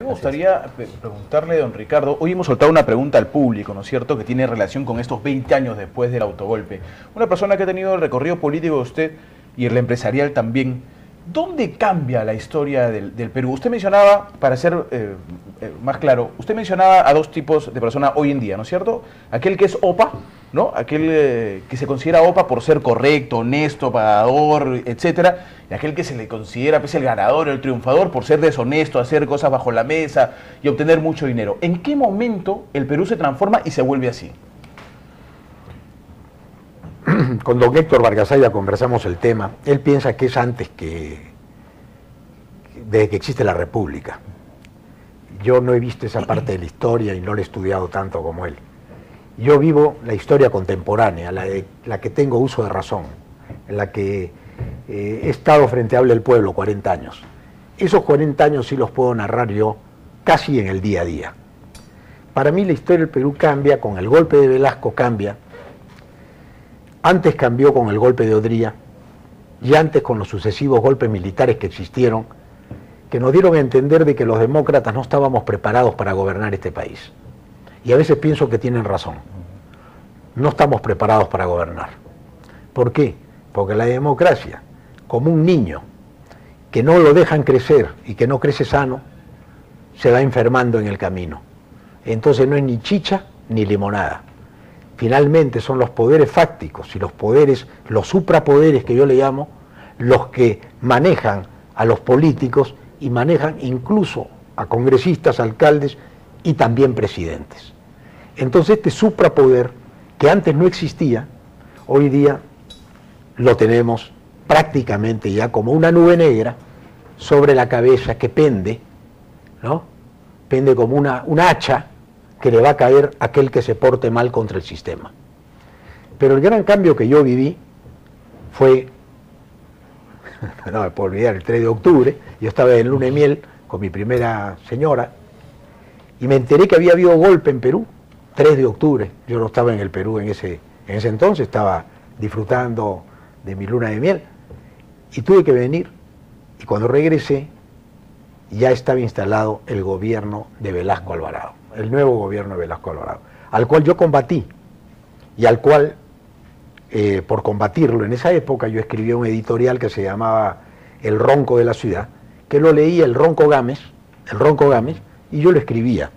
Me gustaría preguntarle, don Ricardo, hoy hemos soltado una pregunta al público, ¿no es cierto?, que tiene relación con estos 20 años después del autogolpe. Una persona que ha tenido el recorrido político de usted y el empresarial también, ¿dónde cambia la historia del Perú? Usted mencionaba, para ser más claro, usted mencionaba a dos tipos de personas hoy en día, ¿no es cierto? Aquel que es OPA, ¿no? Aquel que se considera OPA por ser correcto, honesto, pagador, etcétera, y aquel que se le considera pues, el ganador, el triunfador, por ser deshonesto, hacer cosas bajo la mesa y obtener mucho dinero. ¿En qué momento el Perú se transforma y se vuelve así? Con don Héctor Vargasaya conversamos el tema. Él piensa que es antes desde que existe la República. Yo no he visto esa parte de la historia y no la he estudiado tanto como él. Yo vivo la historia contemporánea, la que tengo uso de razón, en la que he estado frente a Habla del Pueblo 40 años. Esos 40 años sí los puedo narrar yo casi en el día a día. Para mí la historia del Perú cambia, con el golpe de Velasco cambia, antes cambió con el golpe de Odría y antes con los sucesivos golpes militares que existieron, que nos dieron a entender de que los demócratas no estábamos preparados para gobernar este país. Y a veces pienso que tienen razón. No estamos preparados para gobernar. ¿Por qué? Porque la democracia, como un niño que no lo dejan crecer y que no crece sano, se va enfermando en el camino. Entonces no es ni chicha ni limonada. Finalmente son los poderes fácticos y los poderes, los suprapoderes que yo le llamo, los que manejan a los políticos y manejan incluso a congresistas, alcaldes y también presidentes. Entonces este suprapoder, que antes no existía, hoy día lo tenemos prácticamente ya como una nube negra sobre la cabeza que pende, ¿no? Pende como una hacha que le va a caer a aquel que se porte mal contra el sistema. Pero el gran cambio que yo viví fue, no me puedo olvidar, el 3 de octubre, yo estaba en luna de miel con mi primera señora, y me enteré que había habido golpe en Perú, 3 de octubre, yo no estaba en el Perú en ese entonces, estaba disfrutando de mi luna de miel, y tuve que venir, y cuando regresé, ya estaba instalado el gobierno de Velasco Alvarado, el nuevo gobierno de Velasco Alvarado, al cual yo combatí, y al cual, por combatirlo en esa época, yo escribí un editorial que se llamaba El Ronco de la Ciudad, que lo leía el Ronco Gámez, y yo lo escribía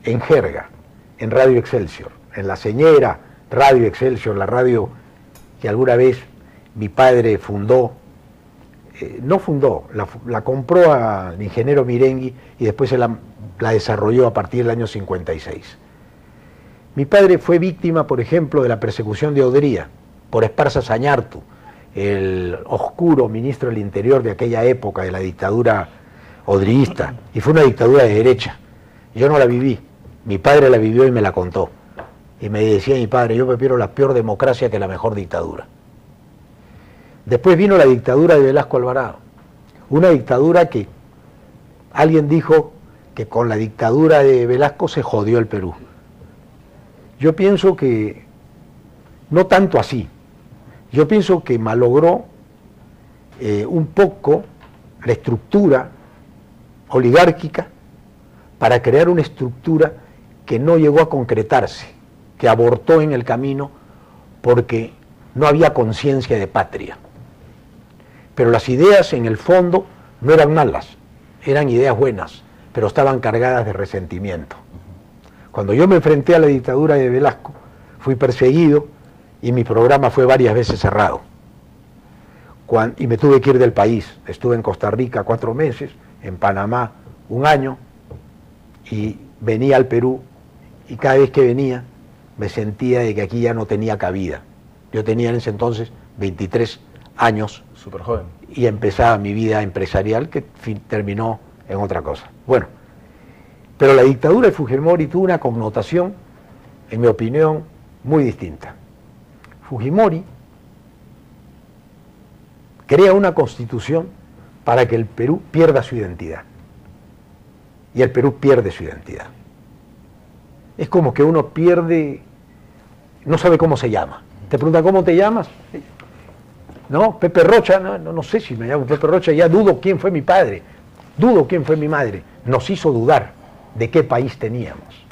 en jerga, en Radio Excelsior, en la señera Radio Excelsior, la radio que alguna vez mi padre fundó, no fundó, la compró al ingeniero Mirengui y después se la desarrolló a partir del año 56. Mi padre fue víctima, por ejemplo, de la persecución de Odría por Esparza Sañartu, el oscuro ministro del Interior de aquella época de la dictadura odriísta, y fue una dictadura de derecha. Yo no la viví, mi padre la vivió y me la contó. Y me decía mi padre, yo prefiero la peor democracia que la mejor dictadura. Después vino la dictadura de Velasco Alvarado, una dictadura que alguien dijo que con la dictadura de Velasco se jodió el Perú. Yo pienso que no tanto así, yo pienso que malogró un poco la estructura oligárquica para crear una estructura que no llegó a concretarse, que abortó en el camino porque no había conciencia de patria. Pero las ideas en el fondo no eran malas, eran ideas buenas, pero estaban cargadas de resentimiento. Cuando yo me enfrenté a la dictadura de Velasco, fui perseguido y mi programa fue varias veces cerrado. Y me tuve que ir del país. Estuve en Costa Rica 4 meses, en Panamá 1 año, y venía al Perú, y cada vez que venía me sentía de que aquí ya no tenía cabida. Yo tenía en ese entonces 23 años. Súper joven. Y empezaba mi vida empresarial que terminó en otra cosa. Bueno, pero la dictadura de Fujimori tuvo una connotación, en mi opinión, muy distinta. Fujimori crea una constitución para que el Perú pierda su identidad. Y el Perú pierde su identidad. Es como que uno pierde, no sabe cómo se llama. Te pregunta, ¿cómo te llamas? No, Pepe Rocha, no sé si me llamo Pepe Rocha, ya dudo quién fue mi padre. dudo quién fue mi madre, nos hizo dudar de qué país teníamos.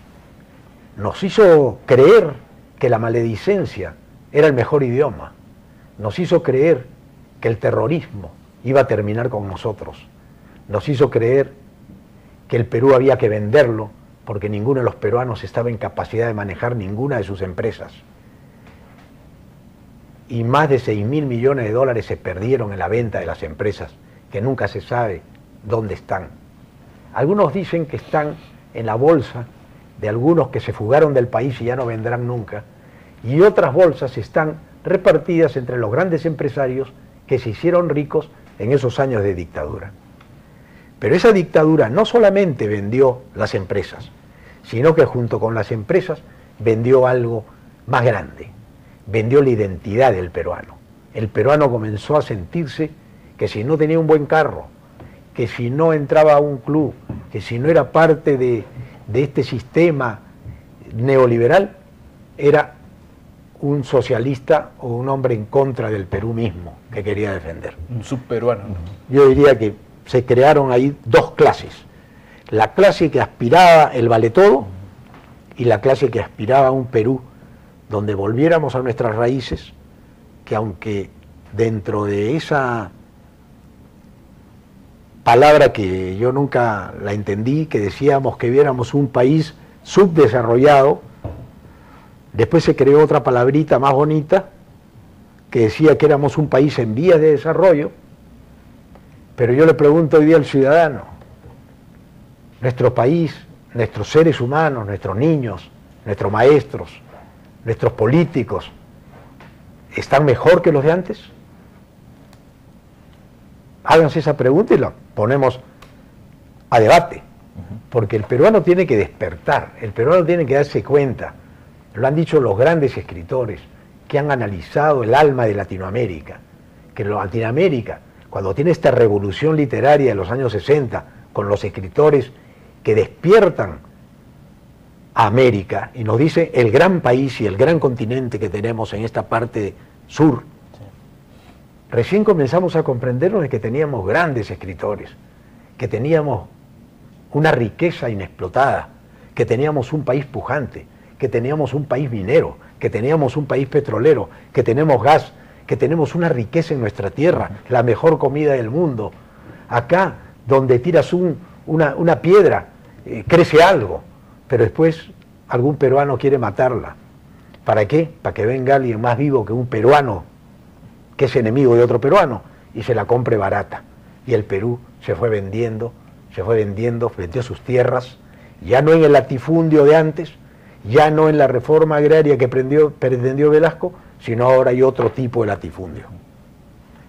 Nos hizo creer que la maledicencia era el mejor idioma. Nos hizo creer que el terrorismo iba a terminar con nosotros. Nos hizo creer que el Perú había que venderlo porque ninguno de los peruanos estaba en capacidad de manejar ninguna de sus empresas. Y más de 6.000 millones de dólares se perdieron en la venta de las empresas, que nunca se sabe dónde están. Algunos dicen que están en la bolsa de algunos que se fugaron del país y ya no vendrán nunca, y otras bolsas están repartidas entre los grandes empresarios que se hicieron ricos en esos años de dictadura. Pero esa dictadura no solamente vendió las empresas, sino que junto con las empresas vendió algo más grande, vendió la identidad del peruano. El peruano comenzó a sentirse que si no tenía un buen carro, que si no entraba a un club, que si no era parte de este sistema neoliberal, era un socialista o un hombre en contra del Perú mismo que quería defender. Un subperuano. Yo diría que se crearon ahí dos clases. La clase que aspiraba el vale todo y la clase que aspiraba a un Perú donde volviéramos a nuestras raíces, que aunque dentro de esa palabra que yo nunca la entendí, que decíamos que viéramos un país subdesarrollado, después se creó otra palabrita más bonita que decía que éramos un país en vías de desarrollo, pero yo le pregunto hoy día al ciudadano, nuestro país, nuestros seres humanos, nuestros niños, nuestros maestros, nuestros políticos, ¿están mejor que los de antes? Háganse esa pregunta y la ponemos a debate, porque el peruano tiene que despertar, el peruano tiene que darse cuenta, lo han dicho los grandes escritores que han analizado el alma de Latinoamérica, que Latinoamérica, cuando tiene esta revolución literaria de los años 60, con los escritores que despiertan a América y nos dice el gran país y el gran continente que tenemos en esta parte sur, recién comenzamos a comprendernos de que teníamos grandes escritores, que teníamos una riqueza inexplotada, que teníamos un país pujante, que teníamos un país minero, que teníamos un país petrolero, que tenemos gas, que tenemos una riqueza en nuestra tierra, la mejor comida del mundo. Acá, donde tiras una piedra, crece algo, pero después algún peruano quiere matarla. ¿Para qué? Para que venga alguien más vivo que un peruano, que es enemigo de otro peruano, y se la compre barata. Y el Perú se fue vendiendo, vendió sus tierras, ya no en el latifundio de antes, ya no en la reforma agraria que pretendió Velasco, sino ahora hay otro tipo de latifundio.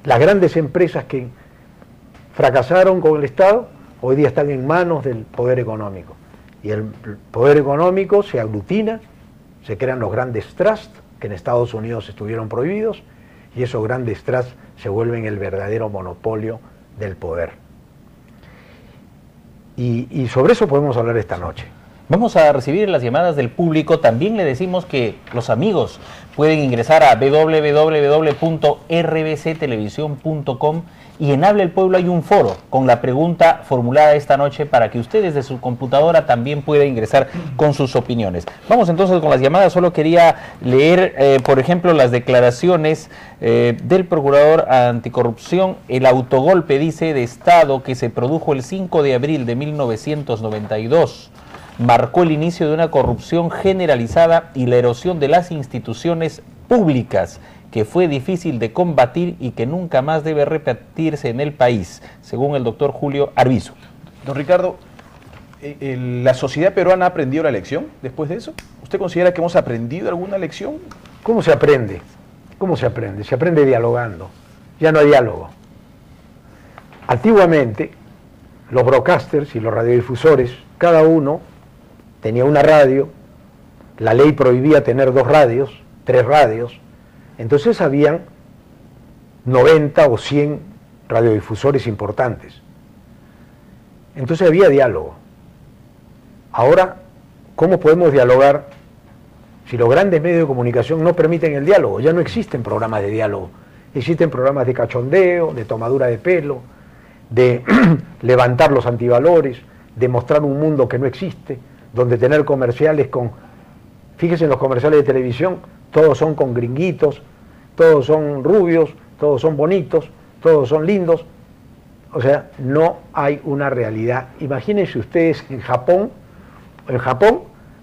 Las grandes empresas que fracasaron con el Estado, hoy día están en manos del poder económico. Y el poder económico se aglutina, se crean los grandes trusts, que en Estados Unidos estuvieron prohibidos, y esos grandes trusts se vuelven el verdadero monopolio del poder. Y sobre eso podemos hablar esta noche. Vamos a recibir las llamadas del público. También le decimos que los amigos pueden ingresar a www.rbctelevisión.com y en Habla el Pueblo hay un foro con la pregunta formulada esta noche para que usted desde su computadora también pueda ingresar con sus opiniones. Vamos entonces con las llamadas. Solo quería leer, por ejemplo, las declaraciones del Procurador Anticorrupción. El autogolpe, dice, de Estado que se produjo el 5 de abril de 1992 marcó el inicio de una corrupción generalizada y la erosión de las instituciones públicas que fue difícil de combatir y que nunca más debe repetirse en el país, según el doctor Julio Arbizu. Don Ricardo, ¿la sociedad peruana ha aprendido la lección después de eso? ¿Usted considera que hemos aprendido alguna lección? ¿Cómo se aprende? ¿Cómo se aprende? Se aprende dialogando. Ya no hay diálogo. Antiguamente, los broadcasters y los radiodifusores, cada uno tenía una radio, la ley prohibía tener 2 radios, 3 radios, entonces habían 90 o 100 radiodifusores importantes. Entonces había diálogo. Ahora, ¿cómo podemos dialogar si los grandes medios de comunicación no permiten el diálogo? Ya no existen programas de diálogo, existen programas de cachondeo, de tomadura de pelo, de levantar los antivalores, de mostrar un mundo que no existe, donde tener comerciales con... Fíjense en los comerciales de televisión, todos son con gringuitos, todos son rubios, todos son bonitos, todos son lindos. O sea, no hay una realidad. Imagínense ustedes en Japón,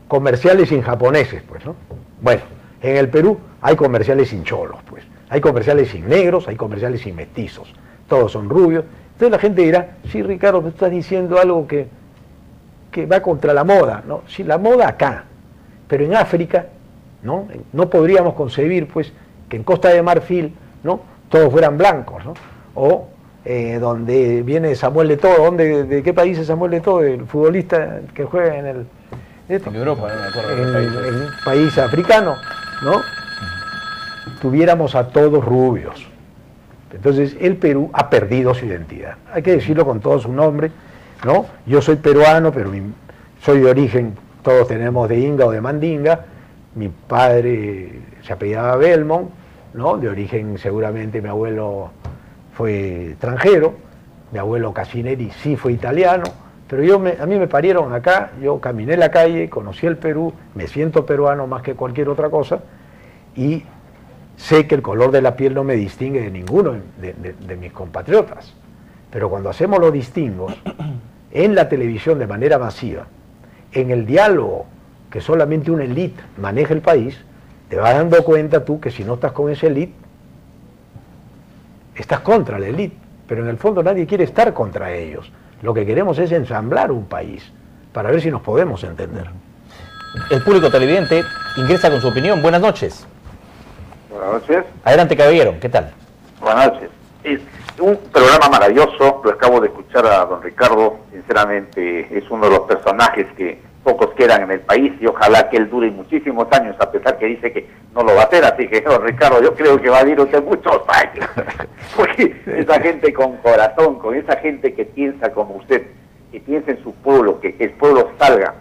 comerciales sin japoneses, pues, ¿no? Bueno, en el Perú hay comerciales sin cholos, pues. Hay comerciales sin negros, hay comerciales sin mestizos. Todos son rubios. Entonces la gente dirá, sí, Ricardo, tú estás diciendo algo que va contra la moda, ¿no? Sí, la moda acá, pero en África, ¿no? No podríamos concebir, pues, que en Costa de Marfil, ¿no? Todos fueran blancos, ¿no? O donde viene Samuel Eto'o, ¿de qué país es Samuel Eto'o? El futbolista que juega en Europa, no me acuerdo en un país africano, ¿no? Tuviéramos a todos rubios. Entonces el Perú ha perdido su identidad. Hay que decirlo con todo su nombre, ¿no? Yo soy peruano, pero soy de origen, todos tenemos de Inga o de Mandinga. Mi padre se apellidaba Belmont, ¿no? De origen, seguramente mi abuelo fue extranjero, mi abuelo Casineri sí fue italiano, pero a mí me parieron acá, yo caminé la calle, conocí el Perú, me siento peruano más que cualquier otra cosa, y sé que el color de la piel no me distingue de ninguno de mis compatriotas. Pero cuando hacemos los distingos en la televisión de manera masiva, en el diálogo que solamente una élite maneja el país, te vas dando cuenta tú que si no estás con esa élite, estás contra la élite, pero en el fondo nadie quiere estar contra ellos. Lo que queremos es ensamblar un país, para ver si nos podemos entender. El público televidente ingresa con su opinión. Buenas noches. Buenas noches. Adelante, caballero. ¿Qué tal? Buenas noches. Es un programa maravilloso, lo acabo de escuchar a don Ricardo, sinceramente es uno de los personajes que pocos quedan en el país y ojalá que él dure muchísimos años, a pesar que dice que no lo va a hacer, así que don Ricardo, yo creo que va a vivir usted muchos años, porque esa gente con corazón, con esa gente que piensa como usted, que piensa en su pueblo, que el pueblo salga,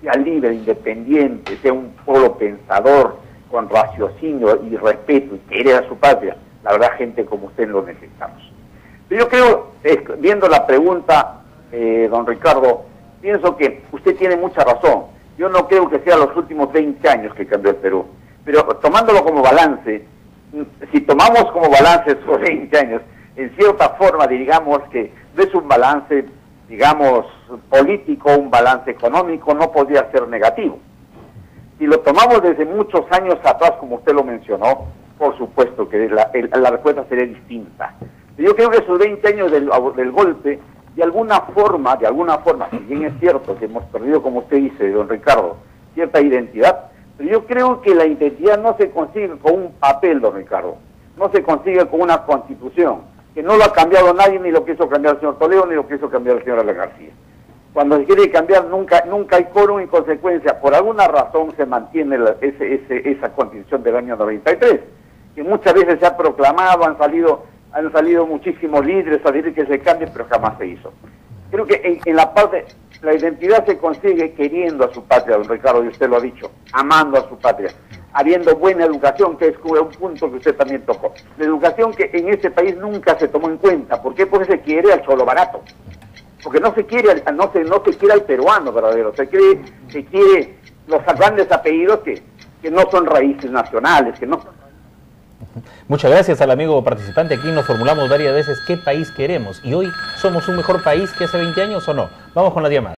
sea libre, independiente, sea un pueblo pensador, con raciocinio y respeto y querer a su patria, la verdad gente como usted lo necesitamos. Pero yo creo, viendo la pregunta, don Ricardo, pienso que usted tiene mucha razón. Yo no creo que sea los últimos 20 años que cambió el Perú, pero tomándolo como balance, si tomamos como balance esos 20 años, en cierta forma, digamos que no es un balance, digamos, político, un balance económico, no podría ser negativo. Si lo tomamos desde muchos años atrás, como usted lo mencionó, por supuesto que la respuesta sería distinta. Pero yo creo que esos 20 años del golpe, de alguna forma, si bien es cierto que hemos perdido, como usted dice, don Ricardo, cierta identidad, pero yo creo que la identidad no se consigue con un papel, don Ricardo, no se consigue con una constitución, que no lo ha cambiado nadie, ni lo quiso cambiar el señor Toledo, ni lo quiso cambiar el señor Alan García. Cuando se quiere cambiar nunca hay quórum y consecuencia, por alguna razón se mantiene esa constitución del año 93, que muchas veces se ha proclamado, han salido muchísimos líderes a decir que se cambie, pero jamás se hizo. Creo que en la parte, la identidad se consigue queriendo a su patria, don Ricardo, y usted lo ha dicho, amando a su patria, habiendo buena educación, que es un punto que usted también tocó. La educación que en este país nunca se tomó en cuenta. ¿Por qué? Porque se quiere al cholo barato. Porque no se quiere al peruano verdadero, se quiere los grandes apellidos que no son raíces nacionales, que no son... Muchas gracias al amigo participante. Aquí nos formulamos varias veces qué país queremos. ¿Y hoy somos un mejor país que hace 20 años o no? Vamos con la llamada.